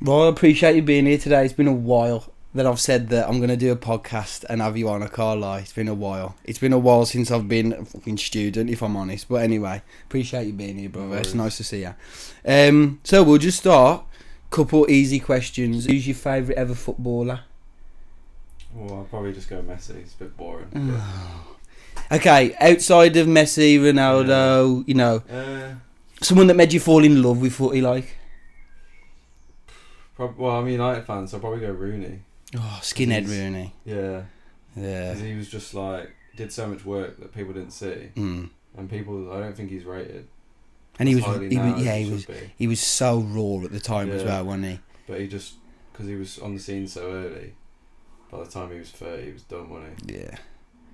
Well, I appreciate you being here today. It's been a while that I've said that I'm going to do a podcast and have you on. I can't lie. It's been a while. It's been a while since I've been a fucking student, if I'm honest. But anyway, appreciate you being here, brother. It's nice to see you. So we'll just start. Couple easy questions. Who's your favourite ever footballer? Well, I'll probably just go Messi. It's a bit boring. Okay, outside of Messi, Ronaldo, you know, someone that made you fall in love with footy, like? Well, I'm a United fan, so I'll probably go Rooney. Oh, skinhead Rooney. Yeah. Yeah. 'Cause he was just like, did so much work that people didn't see. And people, I don't think he's rated. And he was so raw at the time as well, wasn't he? But he just, because he was on the scene so early, by the time he was 30, he was done, wasn't he? Yeah.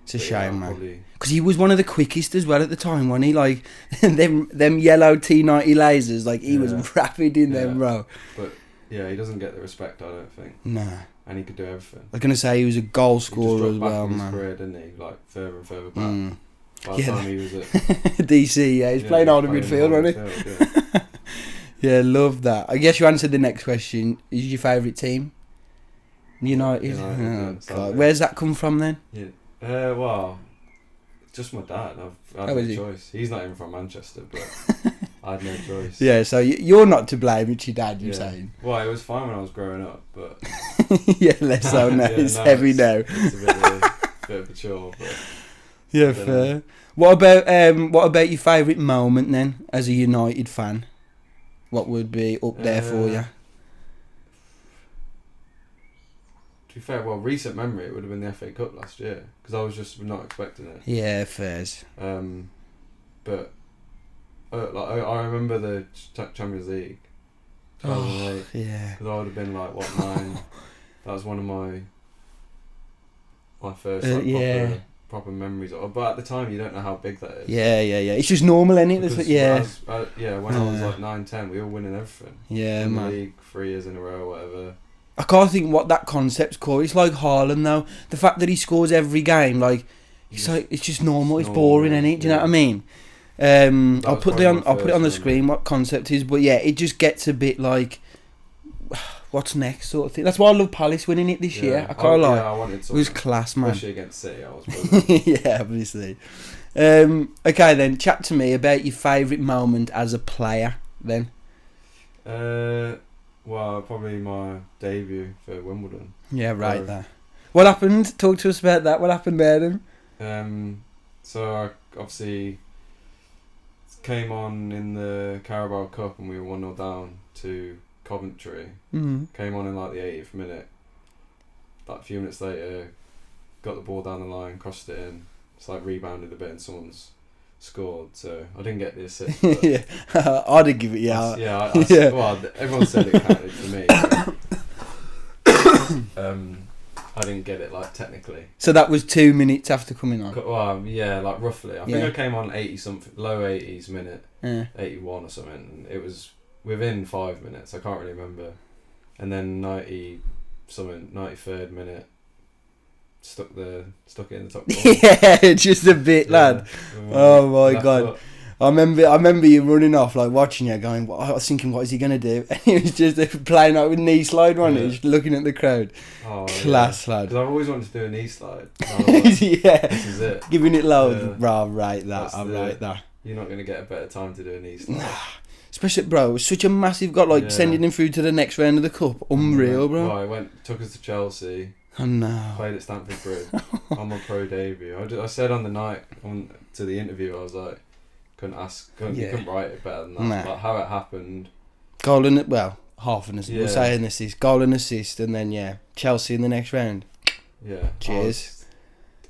It's a shame, man. Because he was one of the quickest as well at the time, wasn't he? Like, them yellow T90 lasers, like, he was rapid in them, bro. But, yeah, he doesn't get the respect, I don't think. Nah. And he could do everything. I was going to say, he was a goal scorer as he well, man. man. His career, didn't he? Like, further and further back. By the time he was at... DC, yeah. He's playing holding midfield, wasn't he? Yeah, love that. I guess you answered the next question. Is your favourite team? United? God. Where's that come from then? Yeah. Well, just my dad. I had no choice. He's not even from Manchester, but I had no choice. Yeah, so you're not to blame, it's your dad, you're saying. Well, it was fine when I was growing up, but... yeah, less so now. It's heavy now. It's a bit of a chore, but... Yeah, fair. What about your favourite moment then, as a United fan? What would be up there for you? To be fair, well, recent memory, it would have been the FA Cup last year, because I was just not expecting it. Yeah, fairs. But I remember the Champions League. 2008, yeah. Because I would have been like, 9? That was one of my first proper memories. But at the time, you don't know how big that is. Yeah. It's just normal, isn't it? Because when I was like 9, 10, we were winning everything. Yeah, in man. the league 3 years in a row, whatever. I can't think what that concept's called. It's like Haaland though. The fact that he scores every game, like it's just normal. It's boring, isn't it? Do you know what I mean? I'll put it on the screen what concept is, but yeah, it just gets a bit like what's next sort of thing. That's why I love Palace winning it this year. I can't lie. I wanted it was class, man. Especially against City, I was yeah, obviously. Okay then, chat to me about your favourite moment as a player then. Well, probably my debut for Wimbledon. Yeah, right there. What happened? Talk to us about that. What happened there then? So I obviously came on in the Carabao Cup and we were 1-0 down to Coventry. Came on in like the 80th minute. Like a few minutes later, got the ball down the line, crossed it in. It's like rebounded a bit and someone's scored, so I didn't get the assist. Yeah, I did give it. Yeah, Well, everyone said it counted for me. I didn't get it like technically. So that was 2 minutes after coming on. Well, yeah, like roughly. I think I came on 80 something, low 80s minute, 81 or something. And it was within 5 minutes. I can't really remember. And then 93rd minute. Stuck it in the top corner. Yeah, just a bit, lad. Oh my god. I remember you running off, like watching you, going. I was thinking, what is he gonna do? And he was just playing out with knee slide, wasn't he? Just looking at the crowd. Oh, class, lad. Because I've always wanted to do a knee slide. Yeah. This is it. Giving it loud. Bro, right that. Right that. You're not gonna get a better time to do a knee slide. Especially, bro, it was such a massive goal, sending him through to the next round of the cup. Unreal, bro. Well, took us to Chelsea. Oh no. Played at Stamford Bridge on my pro debut. I said on the night to the interview, I was like, you couldn't write it better than that. Nah. Like how it happened. Goal and half an assist. We'll say an assist, goal and assist, and then Chelsea in the next round. Yeah. Cheers.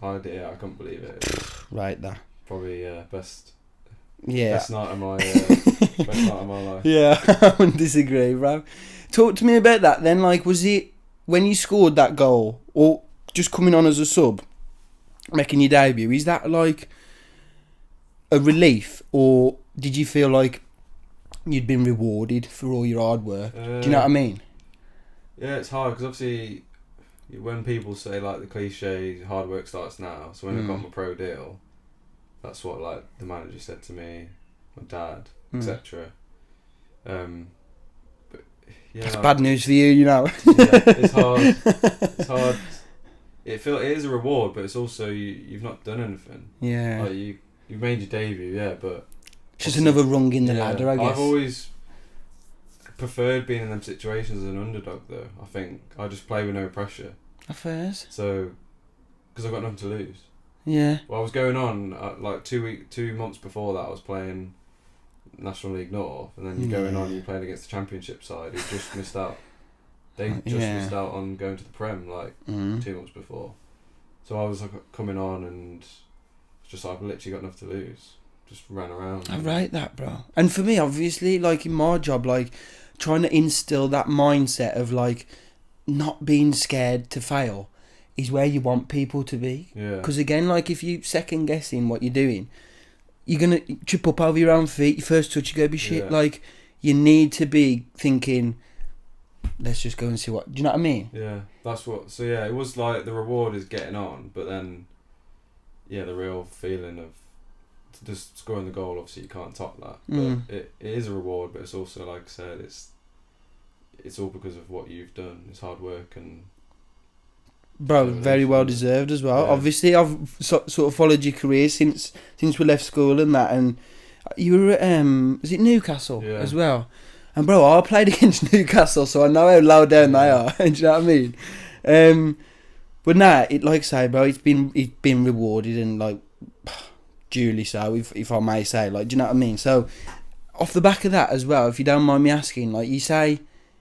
I couldn't believe it. Right there. Probably best. Yeah. Best night of my life. Yeah, I wouldn't disagree, bro. Talk to me about that then. Like, was it when you scored that goal, or just coming on as a sub, making your debut? Is that like a relief, or did you feel like you'd been rewarded for all your hard work? Do you know what I mean? Yeah, it's hard because obviously when people say like the cliche, hard work starts now. So when I got my pro deal, that's what like the manager said to me, my dad, etc. But Yeah, that's bad news for you, you know. Yeah, it's hard. It's hard. It is a reward, but it's also you've not done anything. Yeah. Like you've made your debut, yeah, but It's just another rung in the yeah, ladder, I guess. I've always preferred being in them situations as an underdog, though. I think I just play with no pressure. Affairs. So, because I've got nothing to lose. Yeah. Well, I was going on like 2 months before that. I was playing National League North, and then you're going on. You're playing against the Championship side who just missed out. They just missed out on going to the Prem like 2 months before. So I was like coming on, and it's just I've literally got nothing to lose. Just ran around. I rate that, bro. And for me, obviously, like in my job, like trying to instill that mindset of like not being scared to fail is where you want people to be. Yeah. Because again, like if you second guessing what you're doing, you're gonna trip up over your own feet. Your first touch, you go be shit. Yeah. Like you need to be thinking, let's just go and see what. Do you know what I mean? Yeah, that's what. So yeah, it was like the reward is getting on, but then, yeah, the real feeling of just scoring the goal. Obviously, you can't top that. But it is a reward, but it's also like I said, it's all because of what you've done. It's hard work and. Bro, very well deserved as well. Yeah. Obviously, I've sort of followed your career since we left school and that, and you were at was it Newcastle as well? And bro, I played against Newcastle, so I know how low down they are. Do you know what I mean? But nah, it like I say, bro, it's been rewarded and like duly so, if I may say. Like, do you know what I mean? So off the back of that as well, if you don't mind me asking, like you say.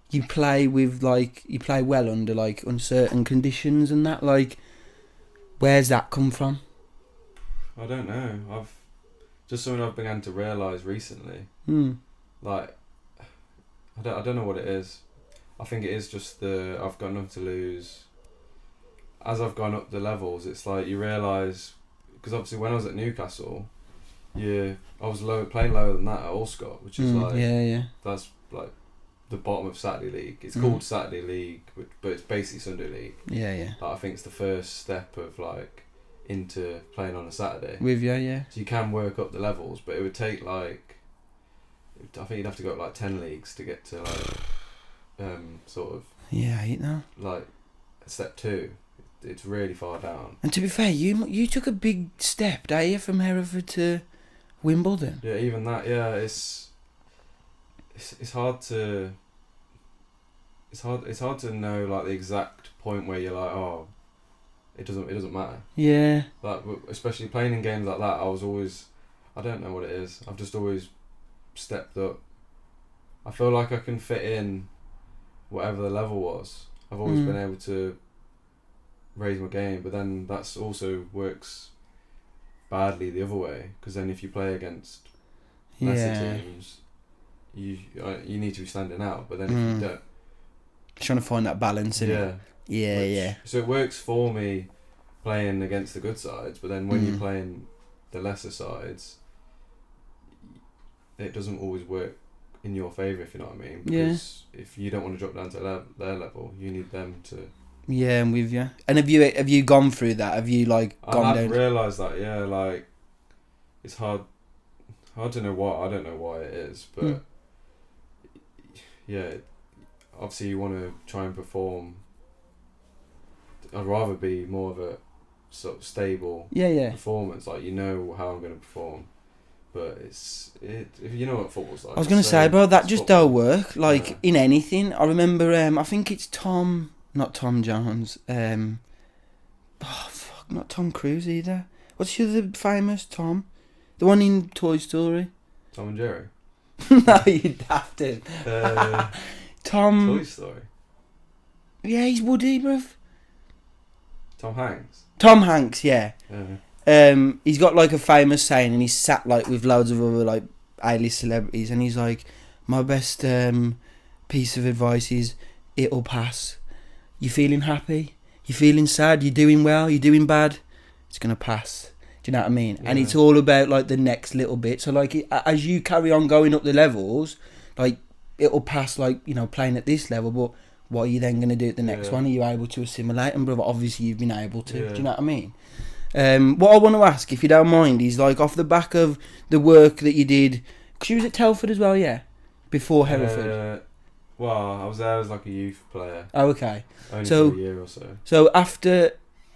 You play well under like uncertain conditions and that. Like, where's that come from? I don't know. I've just something I've begun to realise recently. Like, I don't know what it is. I think it is just I've got nothing to lose. As I've gone up the levels, it's like you realise, because obviously when I was at Newcastle, I was playing lower than that at Allscott, which is that's like the bottom of Saturday League. It's called Saturday League, but it's basically Sunday League. Yeah. Like, I think it's the first step of like into playing on a Saturday. With you, yeah. So you can work up the levels, but it would take like, I think you'd have to go up like 10 leagues to get to like sort of. Yeah, you know. Like step 2, it's really far down. And to be fair, you took a big step, didn't you, from Hereford to Wimbledon? Yeah, even that. Yeah, it's hard to. It's hard to know like the exact point where you're like, oh, it doesn't matter. Yeah. Like, especially playing in games like that, I don't know what it is. I've just always stepped up. I feel like I can fit in whatever the level was. I've always been able to raise my game, but then that's also works badly the other way, because then if you play against lesser teams, you need to be standing out, but then if you don't, trying to find that balance in it. Yeah. So it works for me playing against the good sides, but then when you're playing the lesser sides, it doesn't always work in your favour, if you know what I mean. Because if you don't want to drop down to their level, you need them to. Yeah, I'm with you. And have you gone through that? Have you like gone down? I've realised that. Yeah, like it's hard to know why. I don't know why it is, but yeah, obviously you want to try and perform. I'd rather be more of a sort of stable performance, like you know how I'm going to perform. But if you know what football's like. I was going to say, bro, that just don't work. Like in anything. I remember, I think it's not Tom Jones. Not Tom Cruise either. What's the other famous Tom? The one in Toy Story. Tom and Jerry. No, you daft it. Toy Story. Yeah, he's Woody, bruv. Tom Hanks, yeah. He's got like a famous saying, and he's sat like with loads of other like A-list celebrities, and he's like, my best piece of advice is, it'll pass. You feeling happy? You feeling sad? You doing well? You doing bad? It's gonna pass. Do you know what I mean? Yeah. And it's all about like the next little bit. So like as you carry on going up the levels, like it'll pass. Like, you know, playing at this level, but what are you then going to do at the next one? Are you able to assimilate? And brother, obviously you've been able to. Do you know what I mean? What I want to ask, if you don't mind, is like off the back of the work that you did, because you was at Telford as well, yeah? Before Hereford. Well, I was there as like a youth player. Oh, okay. Only So- for a year or so.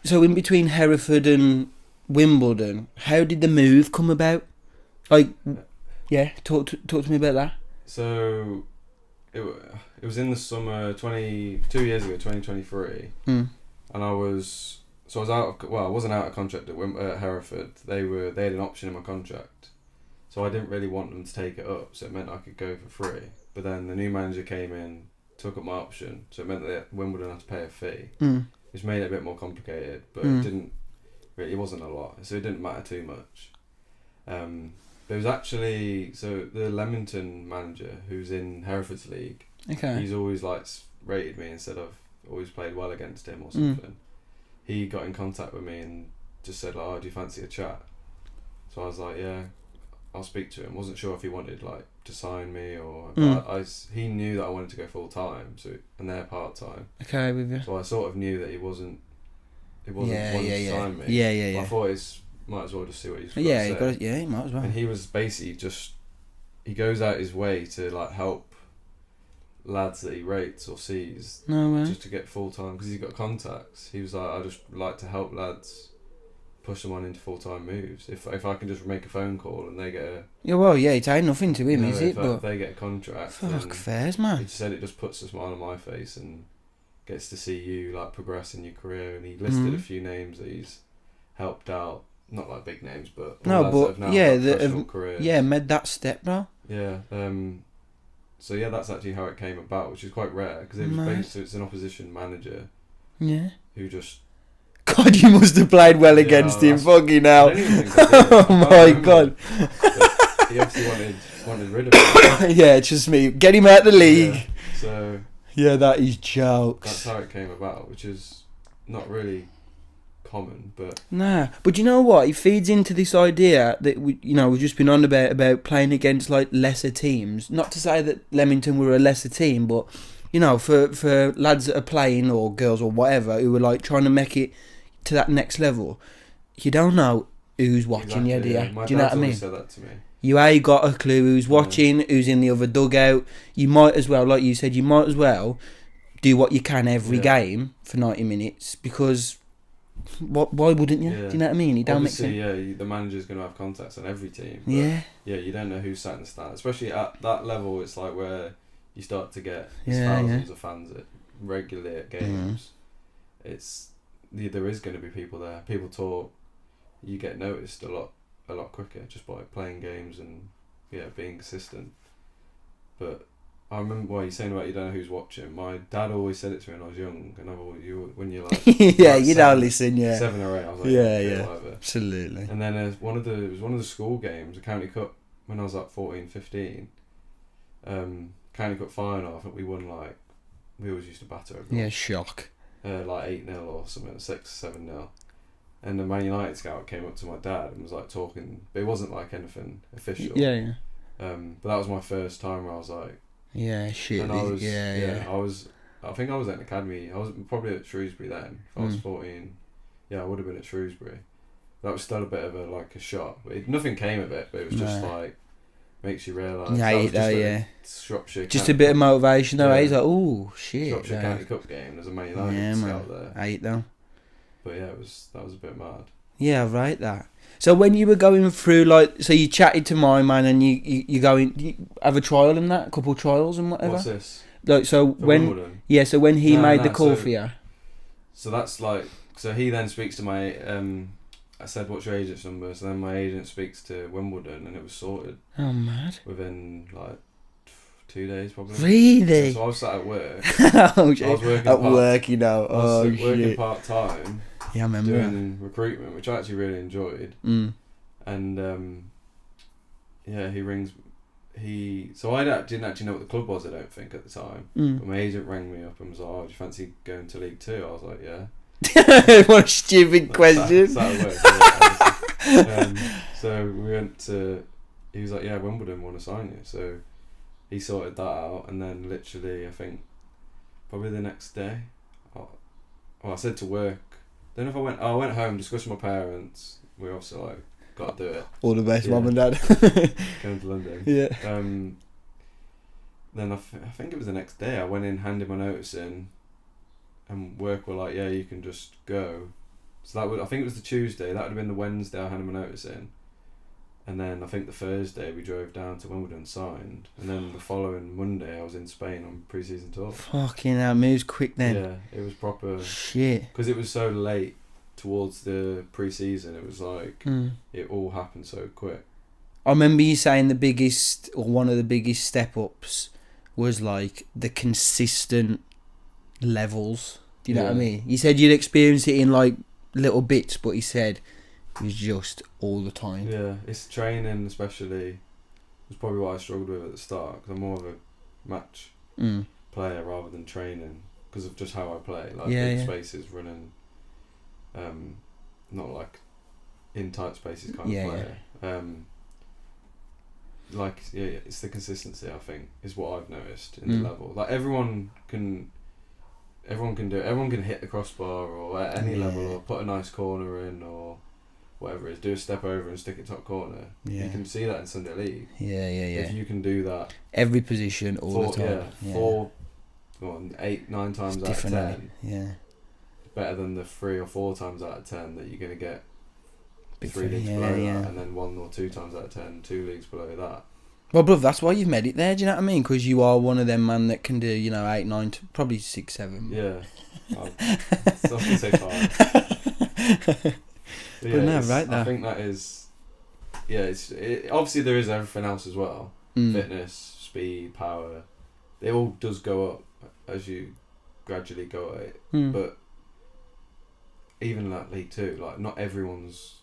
So in between Hereford and Wimbledon, how did the move come about? Like, yeah, talk to me about that. So it was in the summer 2 years ago, 2023, Mm. and I was out of, I wasn't out of contract at Hereford. They had an option in my contract, so I didn't really want them to take it up. So it meant I could go for free. But then the new manager came in, took up my option, so it meant that Wimbledon had to pay a fee, which made it a bit more complicated. But it wasn't a lot, so it didn't matter too much. There was actually, so the Leamington manager, who's in Hereford's league, he's always like rated me instead of always played well against him or something. He got in contact with me and just said, "Oh, do you fancy a chat?" So I was like, "Yeah, I'll speak to him." Wasn't sure if he wanted like to sign me or, but he knew that I wanted to go full time, so and they're part time. Okay, with you. So I sort of knew that he wasn't wanting to sign me. Yeah. I thought might as well just see what he's got Yeah, to say. he might as well. And he was basically he goes out his way to like help lads that he rates or sees just to get full time, because he's got contacts. He was like, I just like to help lads, push them on into full time moves. If I can just make a phone call and they get a it ain't nothing to him, is it? But if they get a contract, fuck fairs, man. He just said it just puts a smile on my face and gets to see you like progress in your career. And he listed a few names that he's helped out. Not like big names, but made that step, bro. Yeah. So yeah, that's actually how it came about, which is quite rare because it was it's an opposition manager. Yeah. Who just. God, you must have played well against him, fucking hell. Oh my God. He obviously wanted rid of him. Yeah, just me. Get him out the league. Yeah, so. Yeah, that is jokes. That's how it came about, which is not really common, but but you know what, it feeds into this idea that we've just been on about playing against like lesser teams. Not to say that Leamington were a lesser team, but for lads that are playing, or girls or whatever, who are like trying to make it to that next level, you don't know who's watching you, do you? Do you know what I mean? Said that to me. You ain't got a clue who's watching, who's in the other dugout. You might as well, like you said, do what you can every game for 90 minutes, because why wouldn't you? Yeah. Do you know what I mean? It don't make sense. Yeah, the manager's going to have contacts on every team. Yeah. Yeah, you don't know who's sat in the stand. Especially at that level, it's like where you start to get thousands of fans regularly at games. There is going to be people there. People talk. You get noticed a lot quicker just by playing games and being consistent. But I remember what you're saying about you don't know who's watching. My dad always said it to me when I was young, and when you're like you don't listen, 7 or 8, I was like whatever. Absolutely. And then it was one of the school games, a county cup, when I was like 14, 15. County cup final, I think we won we always used to batter everyone. Yeah, shock. Like 8-0 or something, 6-7-0. And the Man United scout came up to my dad and was like talking, but it wasn't like anything official. Yeah. But that was my first time where I was like. Yeah, shit. And I was, I think I was at an academy. I was probably at Shrewsbury then. If I was 14, I would have been at Shrewsbury. That was still a bit of a shock. But nothing came of it. But it was just makes you realise. Shropshire. Just a bit of motivation though. He's like, oh shit. Shropshire County Cup game. There's a Man United scout there. 8 though. But that was a bit mad. Yeah, right. That. So when you were going through, so you chatted to my man and you have a trial in that, a couple of trials and whatever? What's this? So when he made the call for you. So that's so he then speaks to my, I said, what's your agent's number? So then my agent speaks to Wimbledon and it was sorted. Oh, mad. Within 2 days probably. Really? So I was sat at work. I was working at work, I was working part-time. Yeah, I remember. Doing recruitment, which I actually really enjoyed. And he rings. So I didn't actually know what the club was, I don't think, at the time. But my agent rang me up and was like, "Oh, do you fancy going to League Two?" I was like, "Yeah." What a stupid question. So we went to. He was like, "Yeah, Wimbledon want to sign you." So he sorted that out, and then literally, I think, probably the next day, I said to work. Then if I went home, discussed with my parents. We obviously got to do it. All the best, mum and dad. Going to London. Yeah. then I think it was the next day, I went in, handed my notice in, and work were like, yeah, you can just go. So I think it was the Tuesday, that would have been the Wednesday I handed my notice in. And then I think the Thursday we drove down to Wimbledon and signed. And then the following Monday I was in Spain on pre-season tour. Fucking hell, moves quick then. Yeah, it was proper. Shit. Because it was so late towards the pre-season, it was like, it all happened so quick. I remember you saying the biggest, or one of the biggest step-ups was like the consistent levels. Do you know what I mean? You said you'd experience it in like little bits, but he said it was just all the time. Yeah, it's training especially was probably what I struggled with at the start, because I'm more of a match player rather than training, because of just how I play, like big spaces, running, not like in tight spaces kind of player. It's the consistency, I think, is what I've noticed in the level. Like everyone can do it. Everyone can hit the crossbar or at any level, or put a nice corner in, or whatever it is, do a step over and stick it top corner. You can see that in Sunday League. If you can do that, every position all the time. 8, 9 times it's out of 10. Yeah. Better than the 3 or 4 times out of 10 that you're going to get Big 3 leagues below that, and then 1 or 2 times out of 10, 2 leagues below that. Well, bruv, that's why you've made it there, do you know what I mean? Because you are one of them man that can do, 8, 9, probably 6, 7. Yeah. So I can say 5. I think that is... Yeah, obviously there is everything else as well. Fitness, speed, power. It all does go up as you gradually go at it. But even in that League 2, like, not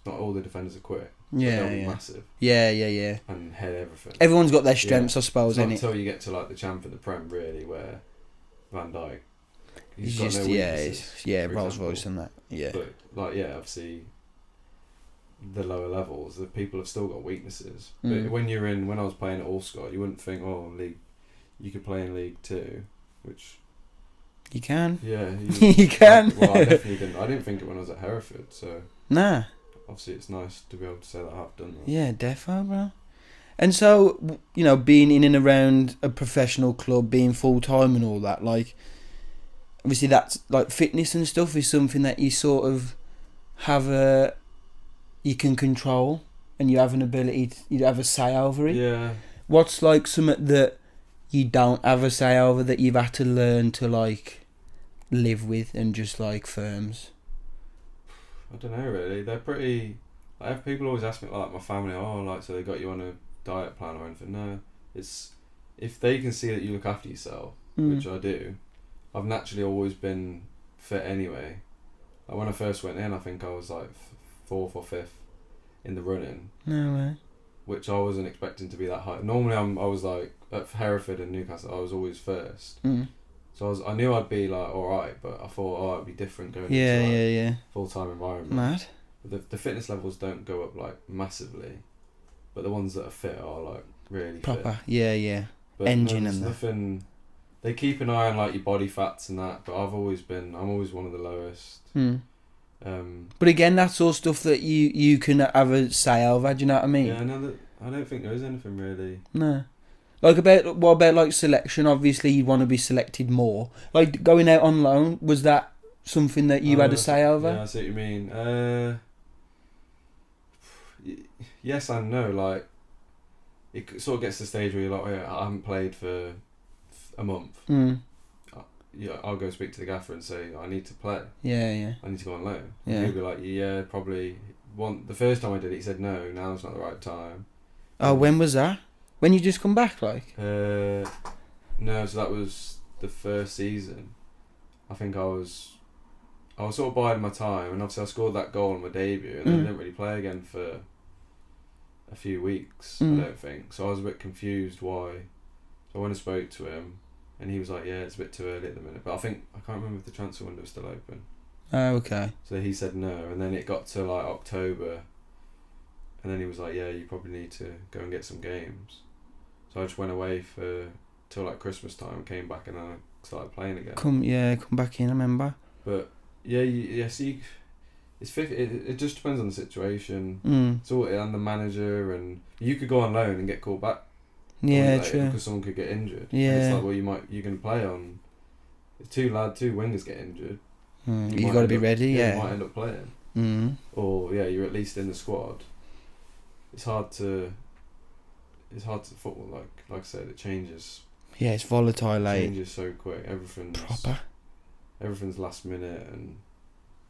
all the defenders are quick. They'll be massive. Yeah. And head everything. Everyone's got their strengths, I suppose, it's not innit? until you get to like the champ of the Prem, really, where Van Dijk, he's got just no weaknesses, Rolls Royce and that. Yeah. But obviously the lower levels, the people have still got weaknesses. But when I was playing at Allscott, you wouldn't think, you could play in League 2, which you can. Yeah, you can. Well, I definitely didn't. I didn't think it when I was at Hereford, so nah. Obviously, it's nice to be able to say that I've done that. Yeah, defo, bro. And so, being in and around a professional club, being full-time and all that, like, obviously that's, like, fitness and stuff is something that you sort of have you can control, and you have an ability, you have a say over it. Yeah. What's, like, something that you don't have a say over that you've had to learn to, like, live with, and just, like, firms? I don't know, really. They're pretty... Like, people always ask me, like, my family, so they got you on a diet plan or anything. No, it's... If they can see that you look after yourself, which I do, I've naturally always been fit anyway. Like, when I first went in, I think I was, like, 4th or 5th in the running. No way. Which I wasn't expecting to be that high. Normally, I was, like, at Hereford and Newcastle, I was always first. So I knew I'd be like alright, but I thought it'd be different going into full-time environment. Mad. But the fitness levels don't go up like massively, but the ones that are fit are like really proper. Fit. Yeah. But engine and nothing. They keep an eye on like your body fats and that, but I'm always one of the lowest. But again, that's all stuff that you can have a say over. Do you know what I mean? Yeah, I don't think there is anything really. No. Like, what about like selection? Obviously, you'd want to be selected more. Like, going out on loan, was that something that you had a say over? Yeah, I see what you mean. Yes and no. Like, it sort of gets to the stage where you're like, I haven't played for a month. I'll go speak to the gaffer and say, I need to play. Yeah. I need to go on loan. Yeah. And he'll be like, yeah, probably. The first time I did it, he said, no, now's not the right time. Oh, when was that? When you just come back, like? No, so that was the first season. I think I was sort of biding my time, and obviously I scored that goal on my debut, and then I didn't really play again for a few weeks, I don't think. So I was a bit confused why. So I went and spoke to him, and he was like, yeah, it's a bit too early at the minute. But I can't remember if the transfer window was still open. Oh, okay. So he said no, and then it got to like October, and then he was like, yeah, you probably need to go and get some games. So I just went away till like Christmas time, came back, and then I started playing again. Come back in, I remember. But see, it just depends on the situation. It's all and the manager, and you could go on loan and get called back Yeah, true. Because someone could get injured. Yeah. And it's like, well, you're going to play on. If two wingers get injured. You've got to be ready. Yeah. You might end up playing. Or you're at least in the squad. It's hard to football. Like I said, it changes. Yeah, it's volatile. It changes so quick. Everything's last minute, and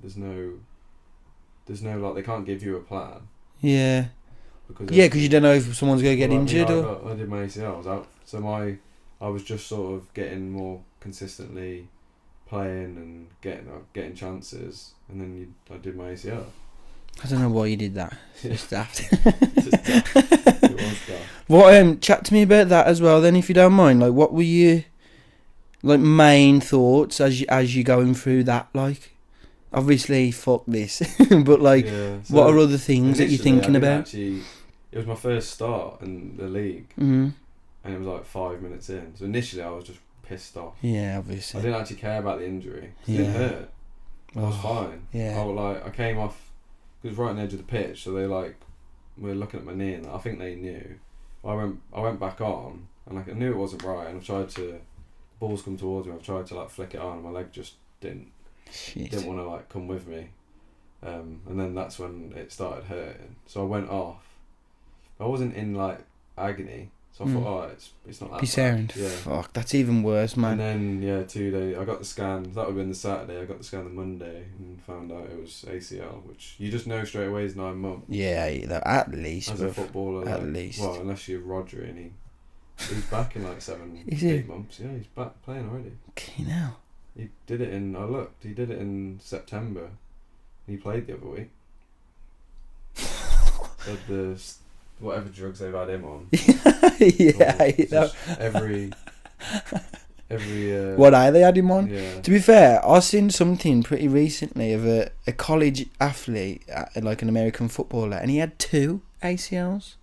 there's no like they can't give you a plan. Yeah. Because you don't know if someone's going to get injured. I did my ACL. I was out, so I was just sort of getting more consistently playing and getting chances, and then I did my ACL. I don't know why you did that. It's just daft. It was daft. What chat to me about that as well then, if you don't mind. Like, what were your main thoughts as you going through that? Like, obviously, fuck this, but what are other things that you're thinking about? It was my first start in the league, and it was like 5 minutes in. So initially, I was just pissed off. Yeah, obviously. I didn't actually care about the injury. It didn't hurt. I was fine. Yeah. I came off. It was right on the edge of the pitch, so they were looking at my knee, and I think they knew. I went back on, and I knew it wasn't right, and I tried to. The ball's come towards me. I've tried to flick it on, and my leg just didn't want to come with me, and then that's when it started hurting. So I went off. I wasn't in agony, so I thought, it's not that bad. Sound. Yeah. Fuck, that's even worse, man. And then 2 days, I got the scan. That would have been the Saturday. I got the scan the Monday and found out it was ACL, which you just know straight away is 9 months. Yeah, at least. As a footballer, at least. Well, unless you're Roger and he's back in 7, is 8 months. Yeah, he's back playing already. Okay, now. He did it in September. He played the other week. Said whatever drugs they've had him on. Every what are they had him on? Yeah. To be fair, I seen something pretty recently of a college athlete, like an American footballer, and he had 2 ACLs.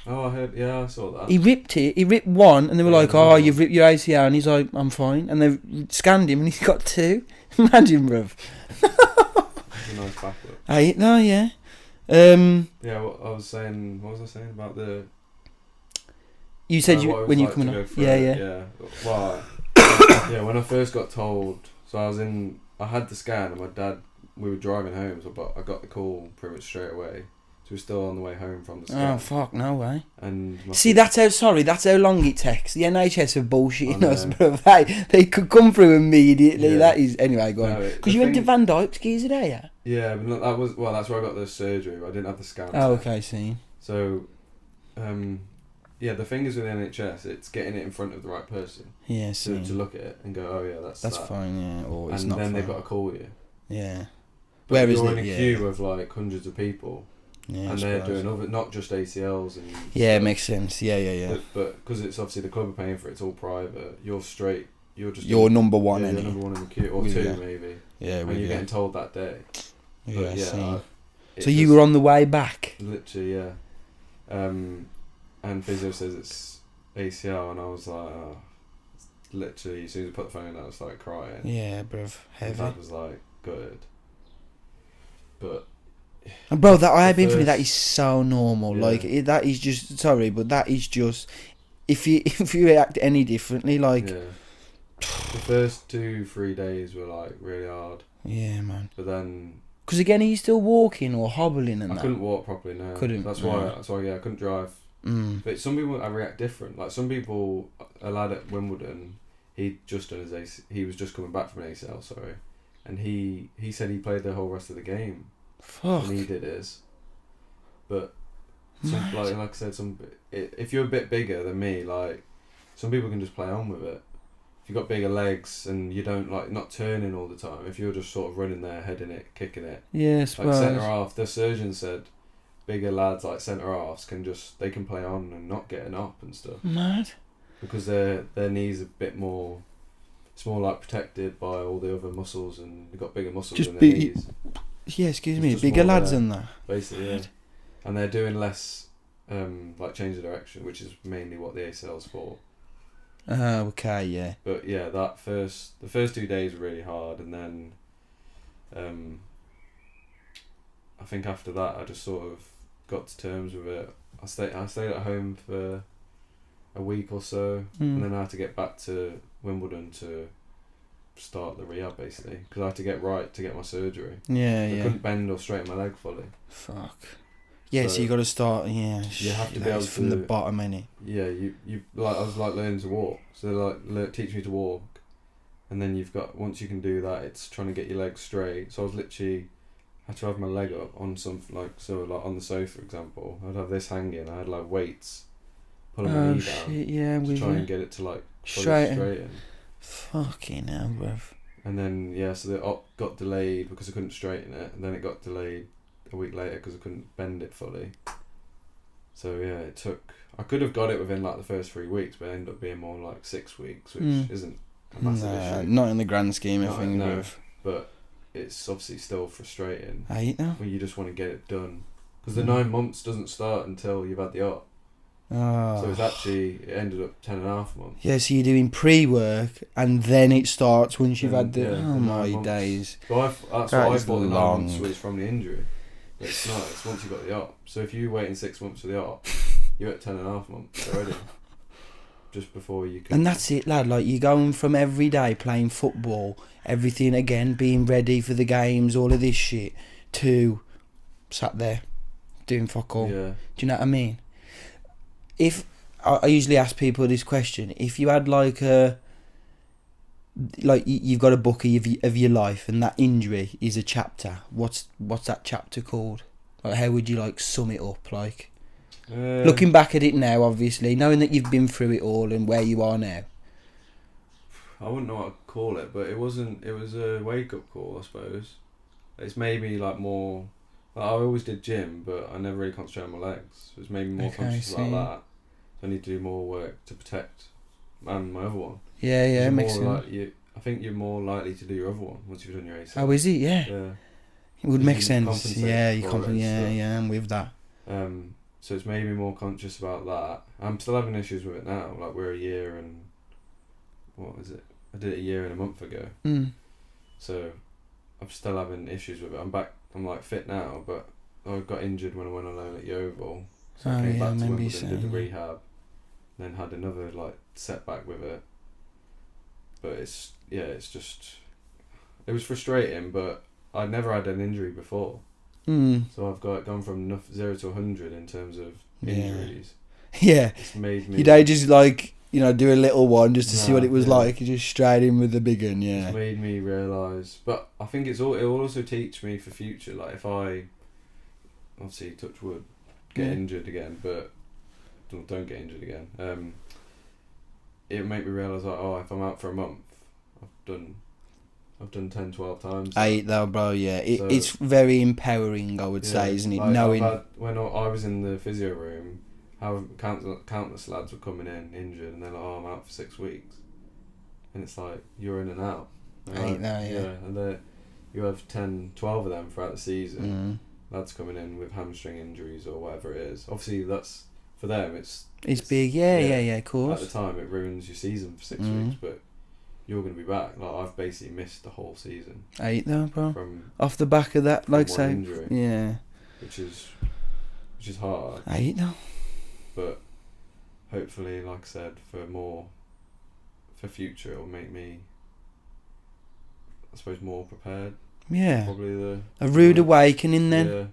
Oh, I heard. Yeah, I saw that. He ripped one, and they were like, "Oh, you've ripped your ACL," and he's like, "I'm fine." And they scanned him, and he's got 2. Imagine, bruv. That's a nice backup. No, yeah. Yeah, what was I saying about the? You said when you coming up. Yeah. Well, when I first got told, so I had the scan, and my dad, we were driving home, so I got the call pretty much straight away. So we're still on the way home from the scan. Oh fuck, no way. And that's how long it takes. The NHS are bullshitting us, bro. They could come through immediately. Yeah. That is anyway. Go on. Because you went to Van Dyke's, geezer, there, yeah. Yeah, but that's where I got the surgery. But I didn't have the scan. Oh, okay, see. So, the thing is with the NHS, it's getting it in front of the right person. Yeah, to look at it and go, oh yeah, that's fine, yeah, or it's and not. And then fine. they've got to call you. Yeah. But Where is you're it? in a queue of hundreds of people. Yeah, and they're doing not just ACLs and. Yeah, it makes sense. Yeah. But because it's obviously the club are paying for it, it's all private. You're straight. You're number one. You're number one in the queue, or 2 maybe. Yeah, and you're getting told that day. Yeah. So you were on the way back. Literally, yeah. And physio says it's ACL, and I was like, literally, as soon as I put the phone down, I started crying. Yeah, bruv, heavy. My dad was like, good. But. And bro, that I have been through. That is so normal. Yeah. That is just but that is just if you react any differently, The first 2-3 days were really hard. Yeah, man. But then. Because again, are you still walking or hobbling and I couldn't walk properly. No. Couldn't. That's why. I couldn't drive. But some people I react different. Like some people, a lad at Wimbledon, he was just coming back from an ACL, sorry, and he said he played the whole rest of the game. Fuck. And he did his. But like I said, if you're a bit bigger than me, some people can just play on with it. If you've got bigger legs and you don't not turning all the time, if you're just sort of running there, heading it, kicking it. Yeah, centre half. The surgeon said bigger lads like centre halves they can play on and not getting up and stuff. Mad. Because their knees are a bit more. It's more protected by all the other muscles, and they've got bigger muscles in their knees. Yeah, excuse me, bigger lads than that. Basically, yeah. And they're doing less, change of direction, which is mainly what the ACL's for. Okay, yeah. But yeah, the first 2 days were really hard, and then, I think after that I just sort of got to terms with it. I stayed at home for a week or so, and then I had to get back to Wimbledon to start the rehab basically, because I had to get right to get my surgery. I couldn't bend or straighten my leg fully. Fuck. Yeah, so you got to start. Yeah, you have to be able from the bottom, innit? Yeah, you like I was like learning to walk, so like teach me to walk, and then once you can do that, it's trying to get your legs straight. So I was literally had to have my leg up on something like on the sofa, for example. I'd have this hanging. I had like weights pulling my knee down to try and get it to like straighten. Fucking hell, bruv. And then so the op got delayed because I couldn't straighten it, and then it got delayed a week later because I couldn't bend it fully. So it took. I could have got it within like the first 3 weeks, but it ended up being more like 6 weeks, which isn't a massive issue. Not in the grand scheme of things, bruv. But it's obviously still frustrating. I hate that. When you just want to get it done, because the 9 months doesn't start until you've had the op. Oh. So it ended up 10.5 months. Yeah, so you're doing pre-work and then it starts once you've had the... oh my days. So that's what I thought the 9 months was from the injury. But it's not, it's once you've got the op. So if you're waiting 6 months for the op, you're at 10.5 months already. Just before you can... And that's it, lad. Like, you're going from every day playing football, everything again, being ready for the games, all of this shit, to sat there doing fuck all. Yeah. Do you know what I mean? If I usually ask people this question, if you had like you've got a book of your life and that injury is a chapter, what's that chapter called? Like, how would you like sum it up? Like, looking back at it now, obviously knowing that you've been through it all and where you are now. I wouldn't know what to call it, but it was a wake up call, I suppose. It's made me like more. Like, I always did gym, but I never really concentrated on my legs. So it's made me more conscious about that. So I need to do more work to protect my other one. Yeah, it makes sense. I think you're more likely to do your other one once you've done your ACL. Oh, is it? Yeah. It would make sense. Yeah, you compensate. Yeah, I'm with that. So it's made me more conscious about that. I'm still having issues with it now. Like, we're a year and... what is it? I did it a year and a month ago. So I'm still having issues with it. I'm back. I'm like fit now, but I got injured when I went on loan at Yeovil. So I came back to Wimbledon, did the rehab, then had another like setback with it. But it's just, it was frustrating, but I'd never had an injury before. So I've gone from 0 to 100 in terms of injuries. Yeah. It's made me... You'd just like, do a little one just to see what it was like. You just straight in with the big one, yeah. It's made me realise, but I think it will also teach me for future. Like, if I, obviously, touch wood, get injured again, but don't get injured again. It make me realise, like, if I'm out for a month, I've done 10, 12 times. I hate that, bro. Yeah, it's very empowering, I would say, isn't it? Like, knowing when I was in the physio room, how countless lads were coming in injured, and they're like, I'm out for 6 weeks, and it's like, you're in and out. And I hate that, yeah. And you have 10, 12 of them throughout the season. Lads coming in with hamstring injuries or whatever it is. Obviously, that's for them. It's big. Yeah, of course. At the time, it ruins your season for 6 weeks, but you're going to be back. Like, I've basically missed the whole season. I hate that, bro. Off the back of that, like say, injury, yeah, which is hard. I hate that. But hopefully, like I said, for future, it'll make me, I suppose, more prepared. Yeah. Probably a rude awakening then. Yeah.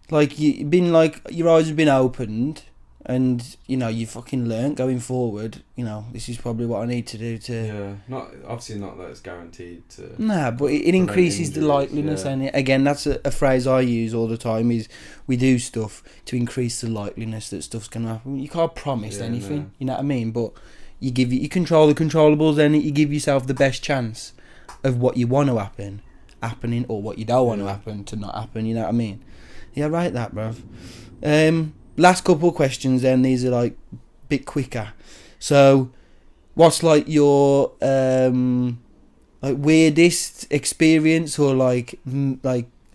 Like, you've been like, your eyes have been opened, and you fucking learnt going forward. This is probably what I need to do to. Yeah. Not that it's guaranteed to. Nah, but it increases the likeliness, and again, that's a phrase I use all the time. Is we do stuff to increase the likeliness that stuff's gonna happen. You can't promise anything. No. You know what I mean? But you control the controllables, then you give yourself the best chance of what you want to happening, or what you don't want to happen to not happen. You know what I mean? Yeah, right. That, bruv. Last couple questions. Then these are like a bit quicker. So, what's like your like weirdest experience or like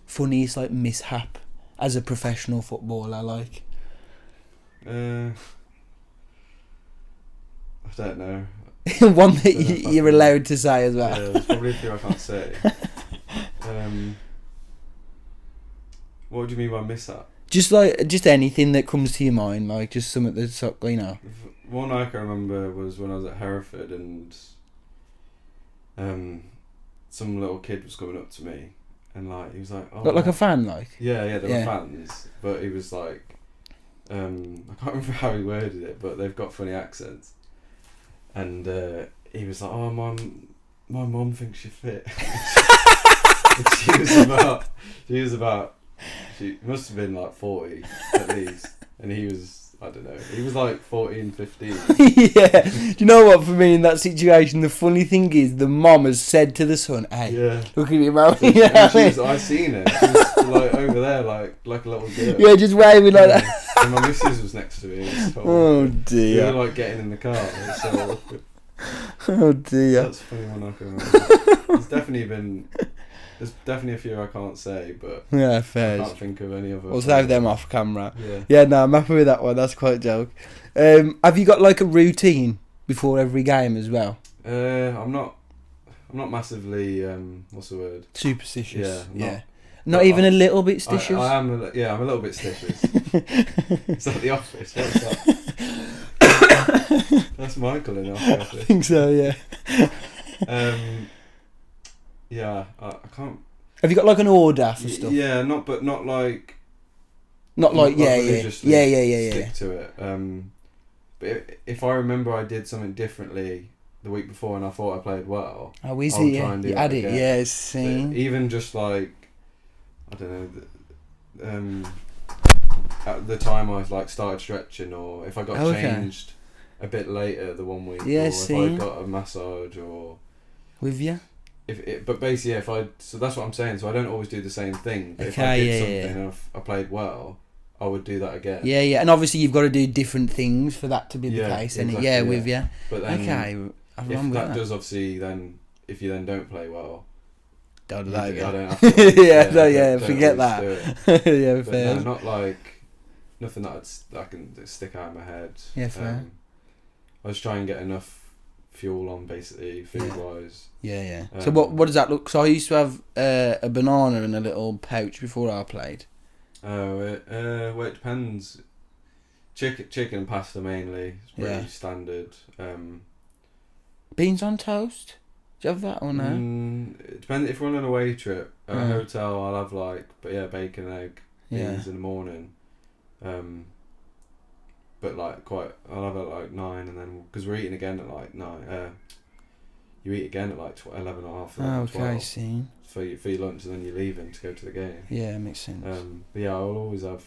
funniest like mishap as a professional footballer? Like, I don't know. One that you're allowed to say as well. Yeah, there's probably a few I can't say. What do you mean by mishap? Just anything that comes to your mind, like just something that's, you know. One I can remember was when I was at Hereford and some little kid was coming up to me and like he was like, oh, Like a fan, like? Yeah, they were fans, but he was like, I can't remember how he worded it, but they've got funny accents, and he was like, oh, my mum thinks you're fit. And she must have been like 40 at least, and he was, I don't know, he was like 14, 15. Yeah. Do you know what, for me in that situation, the funny thing is the mom has said to the son, hey, look at me, mum. I seen her. She was like over there, like a little girl. Yeah, just waving like that. And my missus was next to me. Oh dear. We were like getting in the car. So oh dear. That's a funny one I can remember. There's definitely a few I can't say, but yeah, fair. I can't think of any other. We'll save them off camera. Yeah, no, I'm happy with that one. That's quite a joke. Have you got like a routine before every game as well? I'm not massively what's the word? Superstitious. Yeah. Not even a little bit stitious. I'm a little bit stitious. It's like The Office. What's that? That's Michael in The Office. I think so. Yeah. Yeah, I can't. Have you got like an order for stuff? Yeah, not like. Religiously stick to it. But if I remember I did something differently the week before and I thought I played well, oh, is I'll it? try and do you that add it, again. yeah. See, even just like, I don't know, at the time I like started stretching, or if I got changed a bit later the one week, or if I got a massage, or with you. But basically, so that's what I'm saying. So I don't always do the same thing. But if I did something and I played well, I would do that again. Yeah, and obviously you've got to do different things for that to be the case, exactly, and with you. But then, if that does obviously then, if you then don't play well, don't do that again. I don't have to. Forget that. Yeah, but fair. No, not like nothing that I can stick out of my head. Yeah, fair. I just try and get enough fuel on, basically, food wise. Yeah. So what does that look? So I used to have a banana in a little pouch before I played. Well, it depends. Chicken and pasta mainly. It's pretty standard. Beans on toast? Do you have that or no? It depends. If we're on an away trip at a hotel, I'll have bacon and egg, beans in the morning. But I'll have it at like 9, and then because we're eating again at like 9. You eat again at like 11 and a half. Okay, 12 see. For your lunch, and then you're leaving to go to the game. Yeah, makes sense. But yeah, I'll always have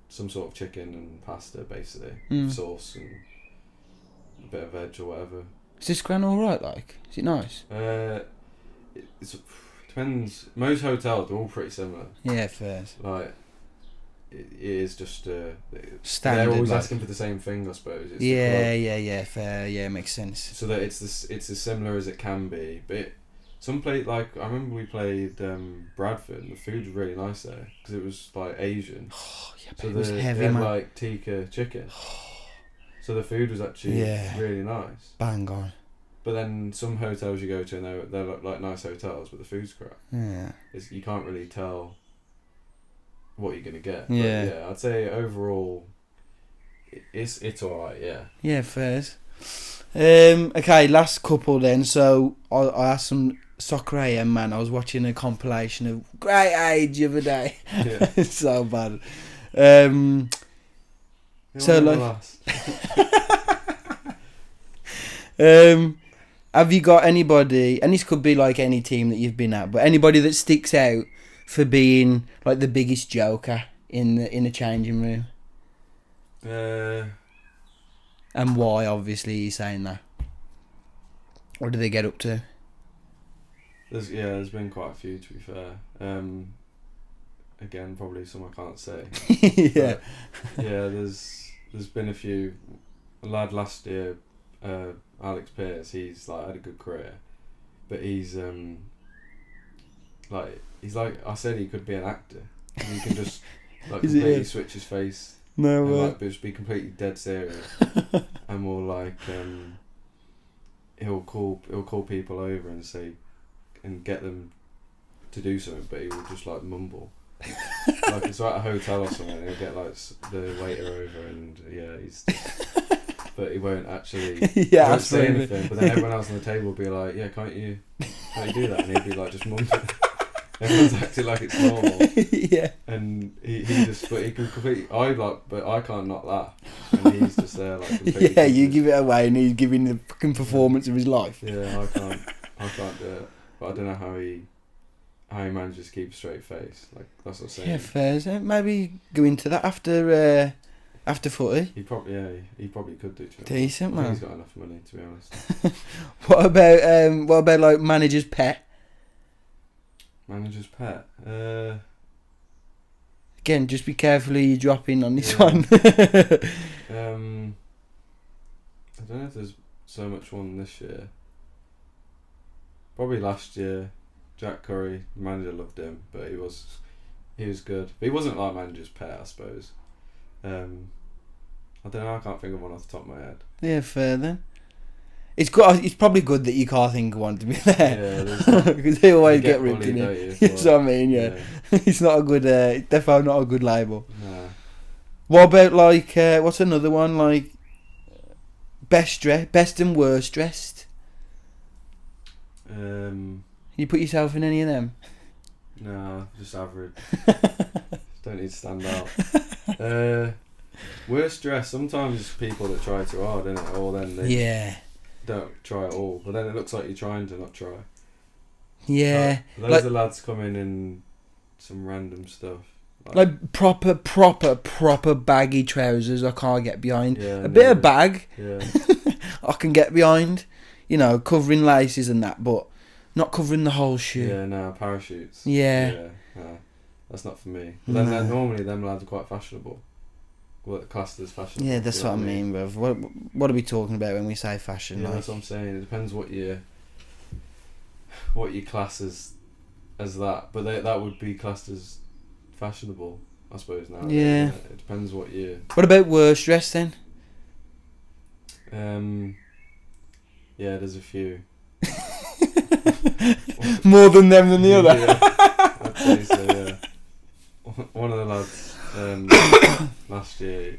some sort of chicken and pasta, basically, sauce and a bit of veg or whatever. Is this gran alright? Like, is it nice? It depends. Most hotels are all pretty similar. Yeah, fair. Like, it is just standard. They're always asking for the same thing, I suppose. It's yeah, fair. Yeah, makes sense. So that it's as similar as it can be, but some play I remember we played Bradford, and the food was really nice there because it was like Asian. Oh, yeah, but so it was heavy, they had man. like tikka chicken. So the food was actually really nice. Bang on. But then some hotels you go to, and they're like nice hotels, but the food's crap. Yeah. You can't really tell what you're gonna get. Yeah. But yeah, I'd say overall, it's alright. Yeah. Yeah, fair. Okay, last couple then. So I asked some Soccer AM, man. I was watching a compilation of Great Age the other day. Yeah. It's so bad. Have you got anybody, and this could be like any team that you've been at, but anybody that sticks out for being like the biggest joker in the changing room? And why, obviously, you're saying that? What do they get up to? There's been quite a few, to be fair. Again, probably some I can't say. Yeah. But, yeah, there's been a few. A lad last year, Alex Pearce, he's like had a good career, but he's like I said, he could be an actor. He can just like completely switch his face. No and, way. just be completely dead serious, and will he'll call people over and say, and get them to do something, but he will just like mumble. Like it's at a hotel or something, and he'll get like the waiter over, and he's. But he won't actually. He won't say anything. But then everyone else on the table will be like, "Yeah, can't you do that?" And he'd be like, "Just mumbling." Everyone's acting like it's normal. Yeah. And he just, but he can completely. But I can't not laugh. And he's just there like. Completely Yeah, you give it away, and he's giving the fucking performance of his life. Yeah, I can't do it. But I don't know how he manages to keep a straight face. Like that's what I'm saying. Yeah, fair. So maybe go into that after footy. He probably could do. Decent, man. He's got enough money, to be honest. What about like manager's pet? Manager's pet. Again, just be careful who you drop in on this one. I don't know if there's so much one this year. Probably last year, Jack Curry, the manager loved him, but he was good. But he wasn't like manager's pet, I suppose. I don't know. I can't think of one off the top of my head. Yeah, fair then. It's probably good that you can't think of one, to be fair. Yeah, because they always get ripped in it. it. That's what I mean. Yeah. It's not a good. Definitely not a good label. Nah. What about like what's another one like? Best and worst dressed. You put yourself in any of them? No, just average. Don't need to stand out. Worst dressed. Sometimes it's people that try too hard, isn't it? Or then they don't try at all. But then it looks like you're trying to not try. Yeah. Loads of lads come in some random stuff. Like proper baggy trousers I can't get behind. Yeah, a bit of bag yeah. I can get behind. You know, covering laces and that, but not covering the whole shoe. Yeah, no, parachutes. Yeah. No, that's not for me. But then normally them lads are quite fashionable. Well, classed as fashionable. Yeah, that's what I mean, bruv. What are we talking about when we say fashion? Yeah, like? that's what I'm saying. It depends what you class as that. But that would be classed as fashionable, I suppose, now. Yeah. It depends what you... What about worst dress then? Yeah, there's a few. More than them than the other. Yeah, I'd say so, yeah. One of the lads last year,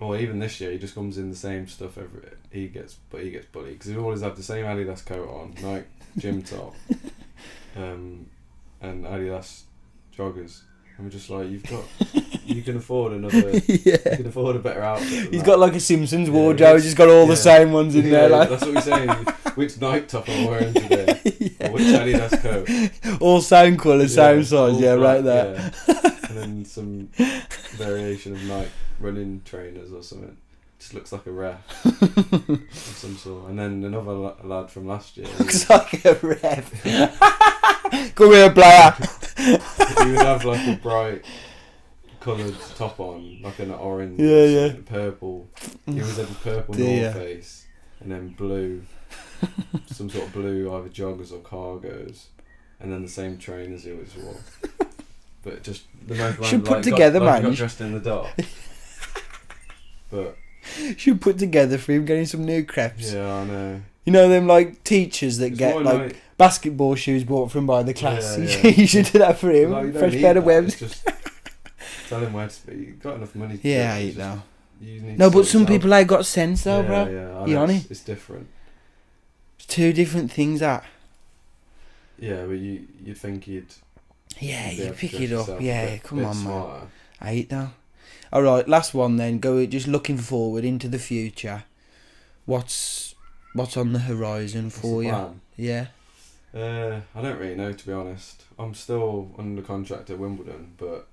or even this year, he just comes in the same stuff he gets bullied because he always have the same Adidas coat on, like gym top, and Adidas joggers. And we're just like, you can afford another. You can afford a better outfit. He's got like a Simpsons wardrobe. He's just got all the same ones in there. Like. That's what we're saying. Which Nike top am I wearing today? Or which Adidas coat? All same colour, same size. Yeah, black, right there. Yeah. And then some variation of Nike running trainers or something. Just looks like a ref of some sort. And then another lad from last year. Looks like a ref. Come here, player. He would have like a bright coloured top on, like an orange, purple. He always had a purple North Face, and then blue, some sort of blue either joggers or cargos, and then the same trainers he always wore. But just the most should put together, man. Got dressed in the dark. But should put together for him getting some new crepes. Yeah, I know. You know them like teachers that get like basketball shoes bought from by the class. Yeah. You should do that for him. Like, fresh pair of webs. Just tell him where to be. You've got enough money. To I eat now. No, but some people ain't got sense though, bro. Yeah, you honest? It's different. It's two different things. That. Yeah, but you'd think you'd. Yeah, you pick it up. Yeah, come on, smarter. man. I eat now. All right, last one then. Go just looking forward into the future. What's on the horizon for you? Plan? Yeah. I don't really know, to be honest. I'm still under contract at Wimbledon, but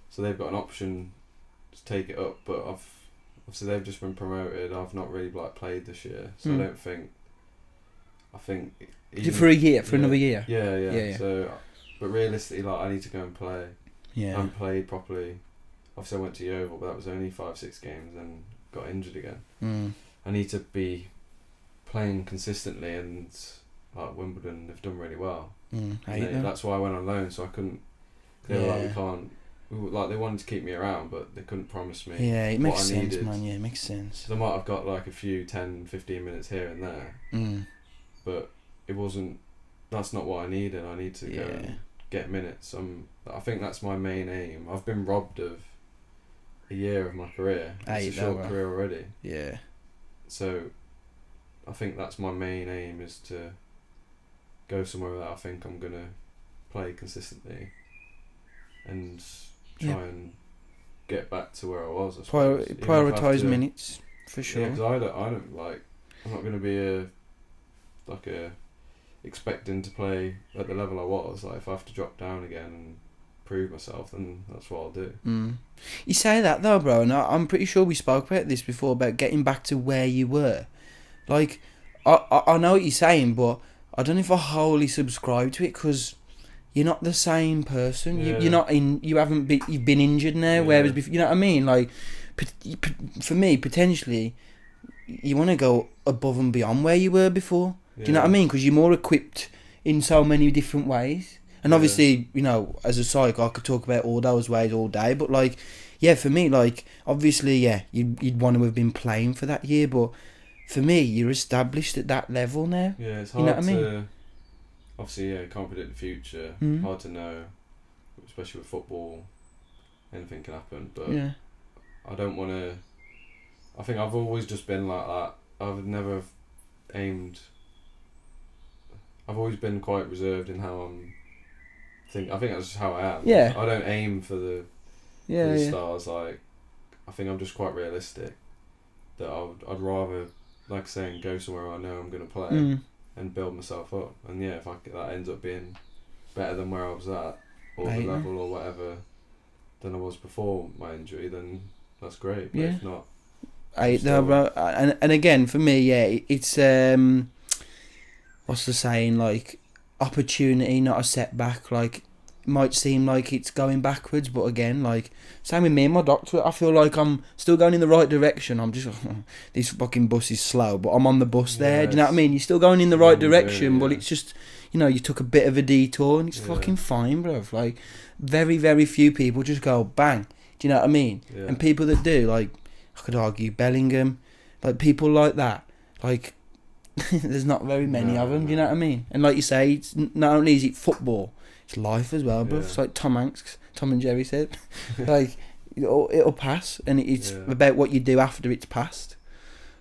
so they've got an option to take it up. But obviously they've just been promoted. I've not really played this year, so I don't think. I think. For a year, for another year. Yeah. So, but realistically, I need to go and play. Yeah. And played properly. Obviously, I went to Yeovil, but that was only 5-6 games and got injured again. I need to be playing consistently, and Wimbledon have done really well. That's why I went on loan, so I couldn't. They were like, we can't. They wanted to keep me around, but they couldn't promise me. Yeah, it makes sense, needed. man. Yeah, it makes sense. So I might have got like a few 10-15 minutes here and there, but it wasn't. That's not what I needed. I need to get minutes. I think that's my main aim. I've been robbed of a year of my career. It's a short career already. Yeah. So I think that's my main aim, is to go somewhere that I think I'm going to play consistently and try and get back to where I was, I suppose. Prioritise minutes, for sure. Yeah, because I don't like, I'm not going to be expecting to play at the level I was. Like, if I have to drop down again and prove myself, then that's what I'll do. You say that though, bro, and I'm pretty sure we spoke about this before, about getting back to where you were. Like, I know what you're saying, but I don't know if I wholly subscribe to it, because you're not the same person. Yeah. You've been injured now. Yeah. Whereas before, you know what I mean? Like, for me, potentially, you want to go above and beyond where you were before. Do you know what I mean? Because you're more equipped in so many different ways. And obviously, you know, as a psych, I could talk about all those ways all day. But like, yeah, for me, like, obviously, yeah, you'd want to have been playing for that year, but for me, you're established at that level now. Yeah, it's hard obviously, yeah, can't predict the future. Hard to know, especially with football. Anything can happen, but I don't want to. I think I've always just been like that. I've never aimed. I've always been quite reserved in how I think that's just how I am. Yeah. I don't aim for the stars. Like, I think I'm just quite realistic. That I'd rather, like saying, go somewhere I know I'm going to play and build myself up. And yeah, if that ends up being better than where I was at, or the level or whatever than I was before my injury, then that's great. But if not, bro. And again, for me, yeah, it's what's the saying? Like, opportunity, not a setback. Like, it might seem like it's going backwards, but again, like, same with me and my doctor. I feel like I'm still going in the right direction. I'm just, this fucking bus is slow, but I'm on the bus there. Do you know what I mean? You're still going in the right direction, but it's just, you know, you took a bit of a detour, and it's fucking fine, bro. Like, very, very few people just go bang. Do you know what I mean? Yeah. And people that do, like, I could argue Bellingham, like, people like that, like, there's not very many of them. Do you know what I mean? And like you say, it's not only is it football, it's life as well, bro. It's like Tom and Jerry said, like, it'll pass, and it's about what you do after it's passed.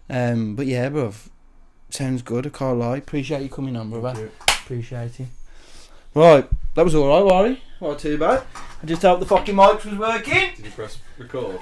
But yeah, bro, sounds good. I can't lie. Appreciate you coming on, brother. Appreciate it. Right, that was alright, Wari. Not too bad. I just hope the fucking mics was working. Did you press record?